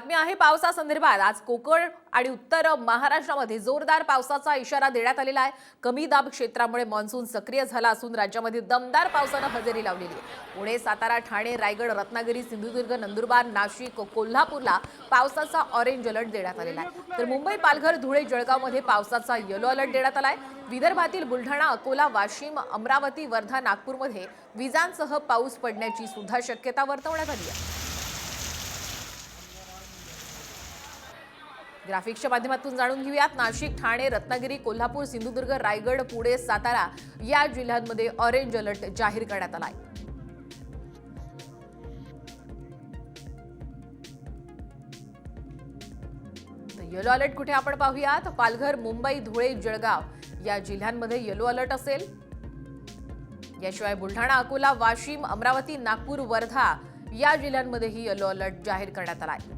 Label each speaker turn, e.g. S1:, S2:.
S1: बातमी आहे पावसासंदर्भात। आज कोकण आणि उत्तर महाराष्ट्रामध्ये जोरदार पावसाचा इशारा देण्यात आलेला आहे। कमी दाब क्षेत्रामुळे मान्सून सक्रिय झाला असून राज्यामध्ये दमदार पावसाने हजेरी लावलेली आहे। पुणे, सातारा, ठाणे, रायगड, रत्नागिरी, सिंधुदुर्ग, नंदुरबार, नाशिक, कोल्हापूरला पावसाचा ऑरेंज अलर्ट देण्यात आलेला आहे। तर मुंबई, पालघर, धुळे, जळगावमध्ये पावसाचा येलो अलर्ट देण्यात आलाय। विदर्भातील बुलढाणा, अकोला, वाशिम, अमरावती, वर्धा, नागपूरमध्ये विजांसह पाऊस पडण्याची सुद्धा शक्यता वर्तवण्यात आली आहे। ग्राफिक्सच्या माध्यमातून जाणून घेऊयात। नाशिक, ठाणे, रत्नागिरी, कोल्हापूर, सिंधुदुर्ग, रायगड, पुणे, सातारा या जिल्ह्यांमध्ये ऑरेंज अलर्ट जाहीर करण्यात आला आहे। येलो अलर्ट कुठे आपण पाहूयात। पालघर, मुंबई, धुळे, जळगाव या जिल्ह्यांमध्ये येलो अलर्ट असेल। याशिवाय बुलढाणा, अकोला, वाशिम, अमरावती, नागपूर, वर्धा या जिल्ह्यांमध्येही येलो अलर्ट जाहीर करण्यात आला आहे।